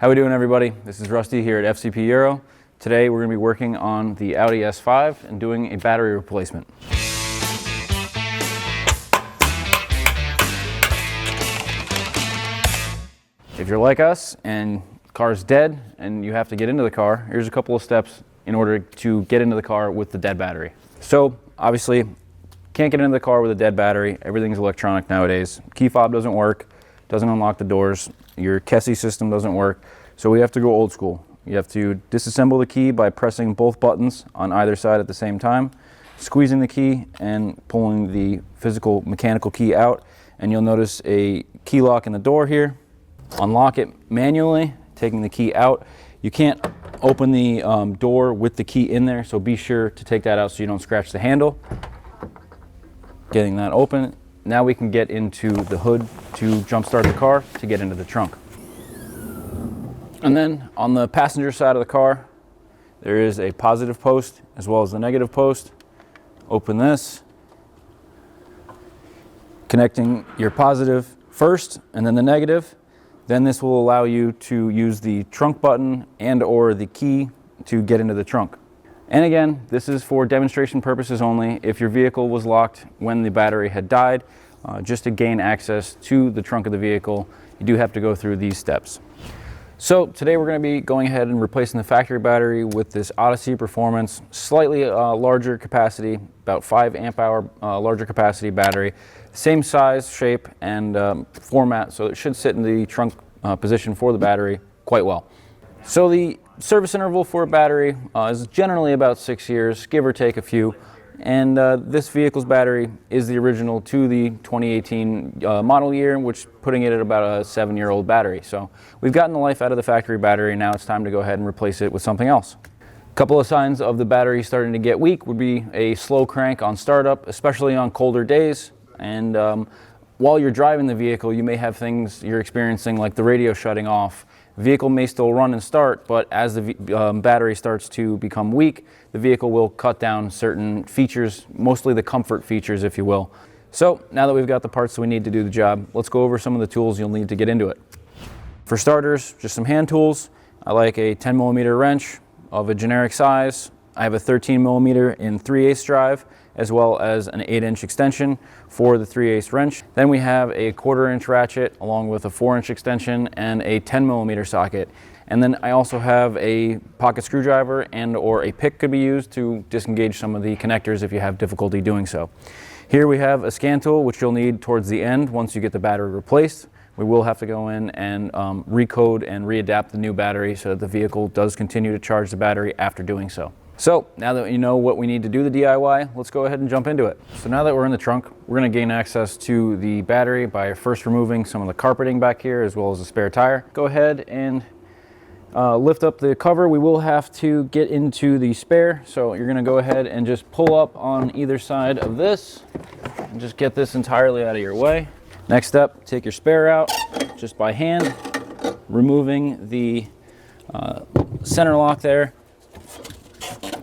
How we doing, everybody? This is Rusty here at FCP Euro. Today we're going to be working on the Audi S5 and doing a battery replacement. If you're like us and the car's dead and you have to get into the car, here's a couple of steps in order to get into the car with the dead battery. So obviously, can't get into the car with a dead battery. Everything's electronic nowadays. Key fob doesn't work, doesn't unlock the doors. Your Kessie system doesn't work. So we have to go old school. You have to disassemble the key by pressing both buttons on either side at the same time, squeezing the key and pulling the physical mechanical key out. And you'll notice a key lock in the door here. Unlock it manually, taking the key out. You can't open the door with the key in there, so be sure to take that out so you don't scratch the handle. Getting that open. Now we can get into the hood to jump start the car to get into the trunk. And then on the passenger side of the car, there is a positive post as well as the negative post. Open this, connecting your positive first and then the negative. Then this will allow you to use the trunk button and or the key to get into the trunk. And again, this is for demonstration purposes only. If your vehicle was locked when the battery had died, just to gain access to the trunk of the vehicle, you do have to go through these steps. So today we're going to be going ahead and replacing the factory battery with this Odyssey Performance, slightly larger capacity, about 5 amp hour larger capacity battery. Same size, shape, and format, so it should sit in the trunk position for the battery quite well. So the service interval for a battery is generally about 6 years, give or take a few. And this vehicle's battery is the original to the 2018 model year, which putting it at about a 7-year-old battery. So we've gotten the life out of the factory battery. Now it's time to go ahead and replace it with something else. A couple of signs of the battery starting to get weak would be a slow crank on startup, especially on colder days. And while you're driving the vehicle, you may have things you're experiencing like the radio shutting off. The vehicle may still run and start, but as the battery starts to become weak, the vehicle will cut down certain features, mostly the comfort features, if you will. So now that we've got the parts that we need to do the job, let's go over some of the tools you'll need to get into it. For starters, just some hand tools. I like a 10mm wrench of a generic size. I have a 13mm in 3/8 drive, as well as an 8-inch extension for the 3/8 wrench. Then we have a 1/4-inch ratchet along with a 4-inch extension and a 10mm socket. And then I also have a pocket screwdriver and or a pick could be used to disengage some of the connectors if you have difficulty doing so. Here we have a scan tool, which you'll need towards the end once you get the battery replaced. We will have to go in and recode and readapt the new battery so that the vehicle does continue to charge the battery after doing so. So now that you know what we need to do the DIY, let's go ahead and jump into it. So now that we're in the trunk, we're going to gain access to the battery by first removing some of the carpeting back here as well as the spare tire. Go ahead and lift up the cover. We will have to get into the spare, so you're going to go ahead and just pull up on either side of this and just get this entirely out of your way. Next step, take your spare out just by hand, removing the center lock there.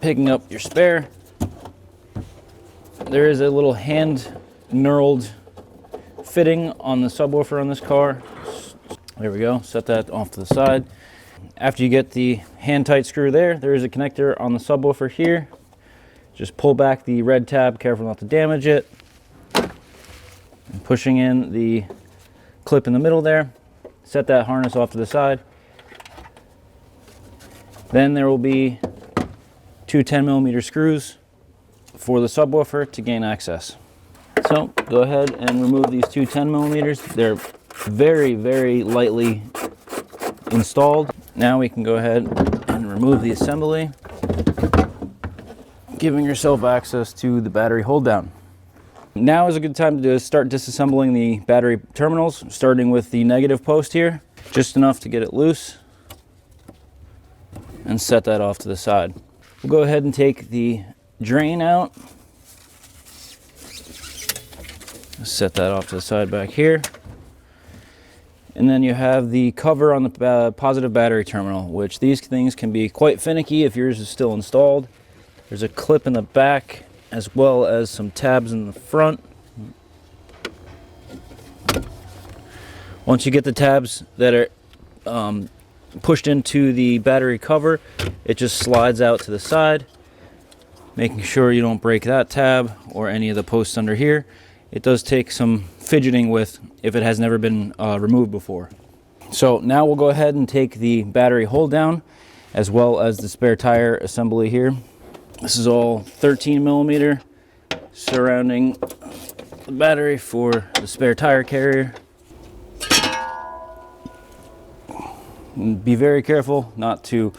Picking up your spare. There is a little hand knurled fitting on the subwoofer on this car. There we go, set that off to the side. After you get the hand tight screw there is a connector on the subwoofer here. Just pull back the red tab, careful not to damage it. And pushing in the clip in the middle there, set that harness off to the side. Then there will be 2 10mm screws for the subwoofer to gain access. So go ahead and remove these 2 10mm. They're very, very lightly installed. Now we can go ahead and remove the assembly, giving yourself access to the battery hold down. Now is a good time to start disassembling the battery terminals, starting with the negative post here, just enough to get it loose, and set that off to the side. We'll go ahead and take the drain out. Set that off to the side back here. And then you have the cover on the positive battery terminal, which these things can be quite finicky if yours is still installed. There's a clip in the back as well as some tabs in the front. Once you get the tabs that are pushed into the battery cover, it just slides out to the side, making sure you don't break that tab or any of the posts under here. It does take some fidgeting with if it has never been removed before. So now we'll go ahead and take the battery hold down as well as the spare tire assembly here. This is all 13 millimeter surrounding the battery for the spare tire carrier. And be very careful not to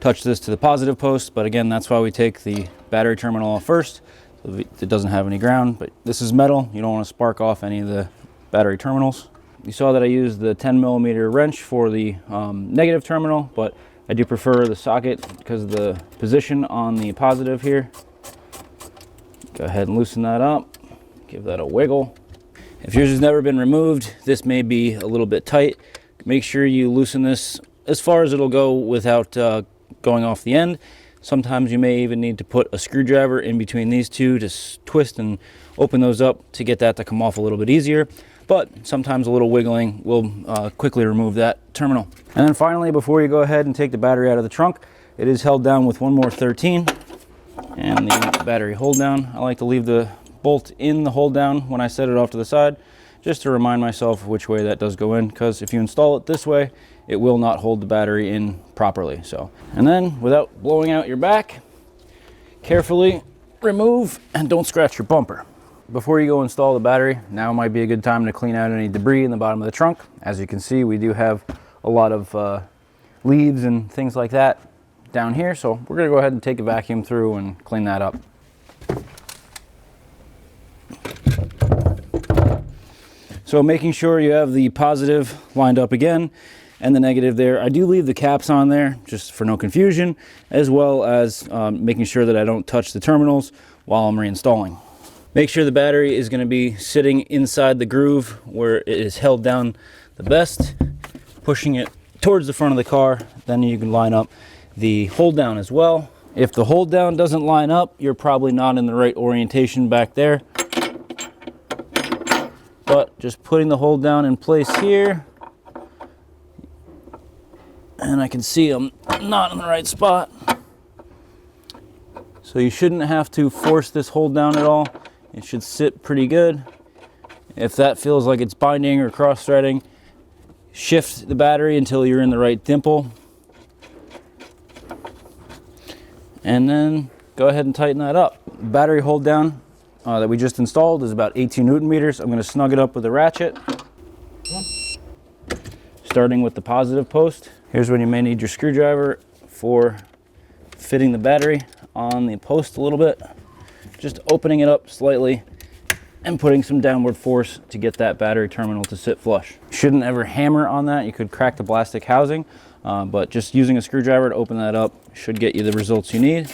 touch this to the positive post, but again, that's why we take the battery terminal off first, so it doesn't have any ground. But this is metal, you don't want to spark off any of the battery terminals. You saw that I used the 10 millimeter wrench for the negative terminal, but I do prefer the socket because of the position on the positive here. Go ahead and loosen that up, give that a wiggle. If yours has never been removed, this may be a little bit tight. Make sure you loosen this as far as it'll go without going off the end. Sometimes you may even need to put a screwdriver in between these two to twist and open those up to get that to come off a little bit easier. But sometimes a little wiggling will quickly remove that terminal. And then finally, before you go ahead and take the battery out of the trunk, it is held down with one more 13 and the battery hold down. I like to leave the bolt in the hold down when I set it off to the side, just to remind myself which way that does go in, because if you install it this way, it will not hold the battery in properly. So, and then without blowing out your back, carefully remove and don't scratch your bumper. Before you go install the battery, now might be a good time to clean out any debris in the bottom of the trunk. As you can see, we do have a lot of leaves and things like that down here, so we're going to go ahead and take a vacuum through and clean that up. So making sure you have the positive lined up again and the negative there. I do leave the caps on there just for no confusion, as well as making sure that I don't touch the terminals while I'm reinstalling. Make sure the battery is going to be sitting inside the groove where it is held down the best, pushing it towards the front of the car. Then you can line up the hold down as well. If the hold down doesn't line up, you're probably not in the right orientation back there. But just putting the hold down in place here, and I can see I'm not in the right spot. So you shouldn't have to force this hold down at all. It should sit pretty good. If that feels like it's binding or cross-threading, shift the battery until you're in the right dimple. And then go ahead and tighten that up. Battery hold down that we just installed is about 18 Newton meters. I'm going to snug it up with a ratchet. Starting with the positive post. Here's when you may need your screwdriver for fitting the battery on the post a little bit. Just opening it up slightly and putting some downward force to get that battery terminal to sit flush. Shouldn't ever hammer on that. You could crack the plastic housing, but just using a screwdriver to open that up should get you the results you need.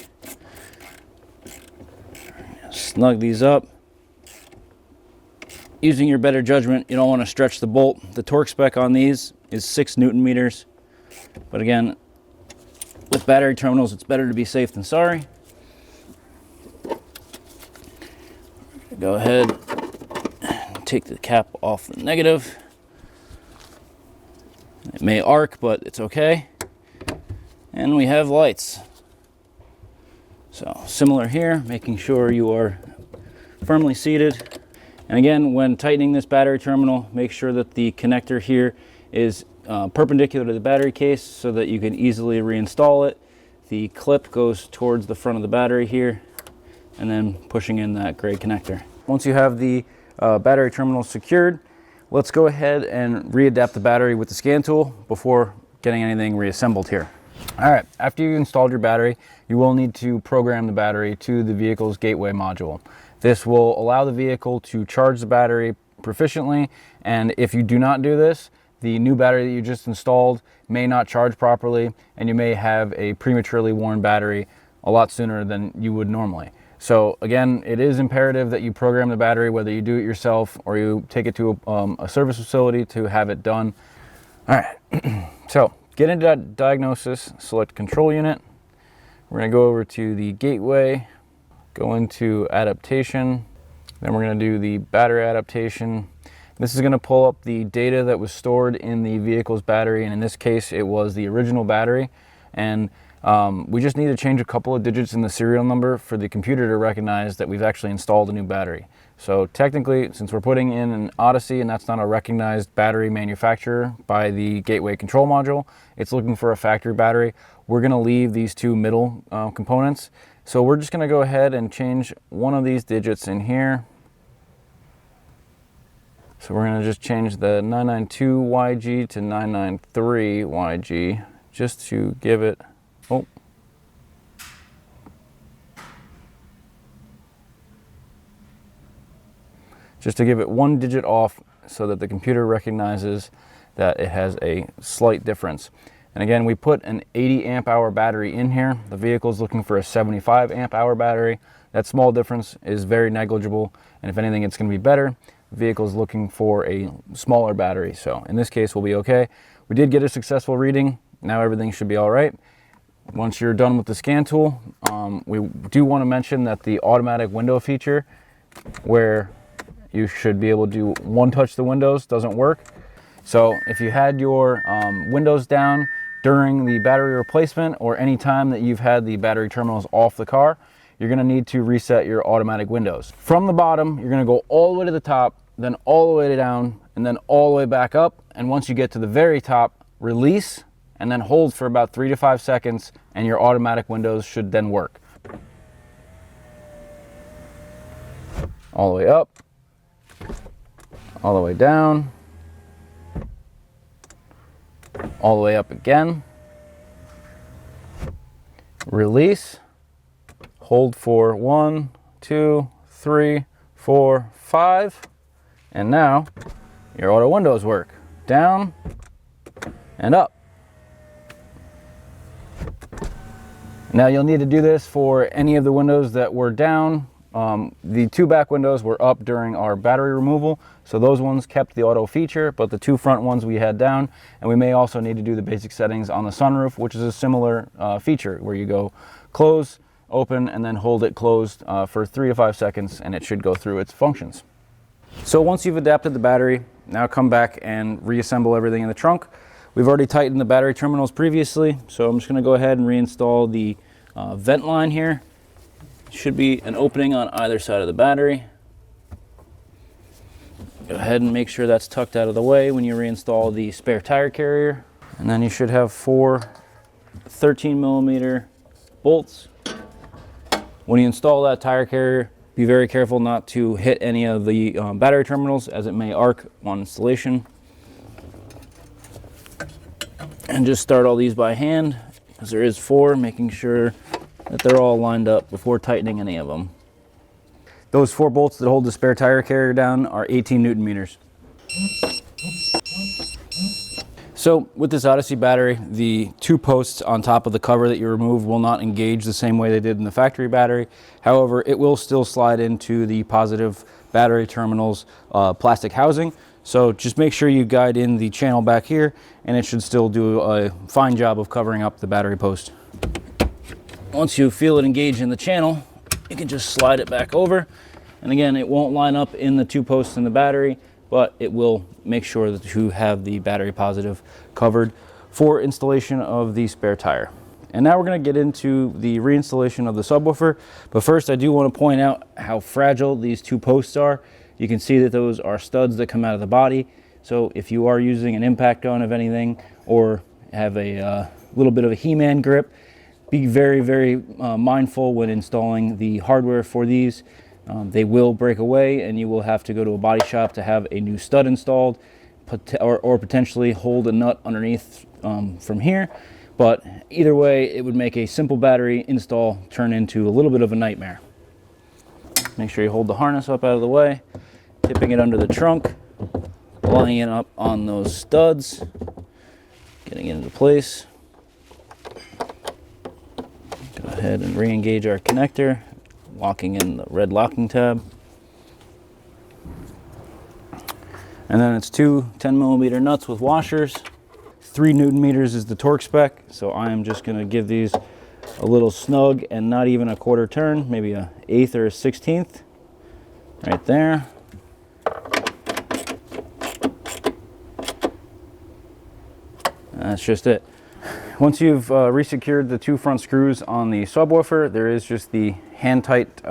Snug these up. Using your better judgment, you don't want to stretch the bolt. The torque spec on these is 6 Newton meters. But again, with battery terminals, it's better to be safe than sorry. Go ahead and take the cap off the negative. It may arc, but it's okay. And we have lights. So similar here, making sure you are firmly seated. And again, when tightening this battery terminal, make sure that the connector here is perpendicular to the battery case so that you can easily reinstall it. The clip goes towards the front of the battery here, and then pushing in that gray connector. Once you have the battery terminal secured, let's go ahead and readapt the battery with the scan tool before getting anything reassembled here. All right, after you installed your battery, you will need to program the battery to the vehicle's gateway module. This will allow the vehicle to charge the battery proficiently, and if you do not do this, the new battery that you just installed may not charge properly, and you may have a prematurely worn battery a lot sooner than you would normally. So again, it is imperative that you program the battery, whether you do it yourself or you take it to a service facility to have it done. All right, so get into that diagnosis, select control unit. We're gonna go over to the gateway, go into adaptation, then we're gonna do the battery adaptation. This is going to pull up the data that was stored in the vehicle's battery, and in this case it was the original battery. And we just need to change a couple of digits in the serial number for the computer to recognize that we've actually installed a new battery. So technically, since we're putting in an Odyssey and that's not a recognized battery manufacturer by the gateway control module, it's looking for a factory battery. We're going to leave these two middle components. So we're just going to go ahead and change one of these digits in here. So we're going to just change the 992YG to 993YG just to give it, oh, just to give it one digit off so that the computer recognizes that it has a slight difference. And again, we put an 80 amp hour battery in here. The vehicle is looking for a 75 amp hour battery. That small difference is very negligible, and if anything, it's going to be better. The vehicle is looking for a smaller battery, so in this case, we'll be okay. We did get a successful reading. Now everything should be all right. Once you're done with the scan tool, we do want to mention that the automatic window feature, where you should be able to do one touch the windows, doesn't work. So if you had your windows down during the battery replacement or any time that you've had the battery terminals off the car, you're going to need to reset your automatic windows. From the bottom, you're going to go all the way to the top, then all the way down, and then all the way back up. And once you get to the very top, release, and then hold for about 3 to 5 seconds, and your automatic windows should then work. All the way up, all the way down, all the way up again, release, hold for 1, 2, 3, 4, 5, and now your auto windows work. Down and up. Now you'll need to do this for any of the windows that were down. The two back windows were up during our battery removal, so those ones kept the auto feature, but the two front ones we had down. And we may also need to do the basic settings on the sunroof, which is a similar feature where you go close, open, and then hold it closed for 3 to 5 seconds, and it should go through its functions. So once you've adapted the battery, now come back and reassemble everything in the trunk. We've already tightened the battery terminals previously, so I'm just going to go ahead and reinstall the vent line here. Should be an opening on either side of the battery. Go ahead and make sure that's tucked out of the way when you reinstall the spare tire carrier. And then you should have 4 13mm bolts. When you install that tire carrier, be very careful not to hit any of the battery terminals, as it may arc on installation. And just start all these by hand, because there is 4, making sure that they're all lined up before tightening any of them. Those 4 bolts that hold the spare tire carrier down are 18 Newton meters. So with this Odyssey battery, the 2 posts on top of the cover that you remove will not engage the same way they did in the factory battery. However, it will still slide into the positive battery terminals plastic housing. So just make sure you guide in the channel back here, and it should still do a fine job of covering up the battery post. Once you feel it engage in the channel, you can just slide it back over. And again, it won't line up in the 2 posts in the battery, but it will make sure that you have the battery positive covered for installation of the spare tire. And now we're going to get into the reinstallation of the subwoofer. But first, I do want to point out how fragile these 2 posts are. You can see that those are studs that come out of the body. So if you are using an impact gun of anything, or have a little bit of a He-Man grip, be very, very mindful when installing the hardware for these. They will break away, and you will have to go to a body shop to have a new stud installed, or potentially hold a nut underneath from here. But either way, it would make a simple battery install turn into a little bit of a nightmare. Make sure you hold the harness up out of the way, tipping it under the trunk, lining it up on those studs, getting it into place. Go ahead and re-engage our connector, locking in the red locking tab. And then it's 2 10mm nuts with washers. 3 Newton meters is the torque spec, so I am just going to give these a little snug and not even a quarter turn, maybe an 1/8 or a 1/16 right there. that's just it. Once you've resecured the 2 front screws on the subwoofer, there is just the hand tight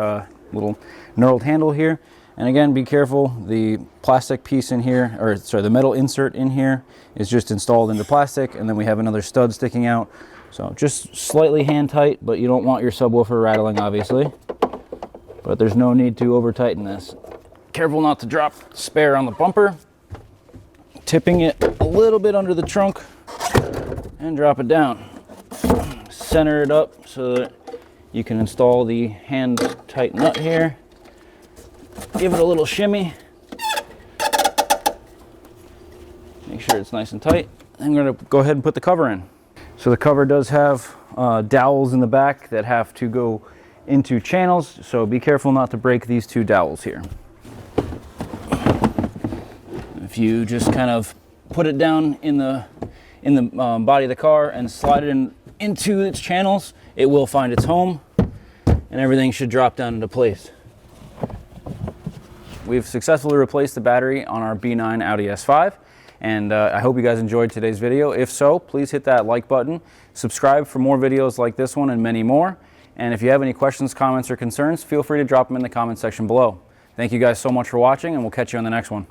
little knurled handle here. And again, be careful, the plastic piece in here, or sorry, the metal insert in here is just installed into plastic, and then we have another stud sticking out. So just slightly hand tight, but you don't want your subwoofer rattling, obviously. But there's no need to over tighten this. Careful not to drop spare on the bumper. Tipping it a little bit under the trunk and drop it down. Center it up so that you can install the hand tight nut here. Give it a little shimmy. Make sure it's nice and tight. I'm going to go ahead and put the cover in. So the cover does have dowels in the back that have to go into channels, so be careful not to break these 2 dowels here. If you just kind of put it down in the body of the car and slide it into its channels, it will find its home and everything should drop down into place. We've successfully replaced the battery on our B9 Audi S5, and I hope you guys enjoyed today's video. If so, please hit that like button, subscribe for more videos like this one and many more. And if you have any questions, comments, or concerns, feel free to drop them in the comment section below. Thank you guys so much for watching, and we'll catch you on the next one.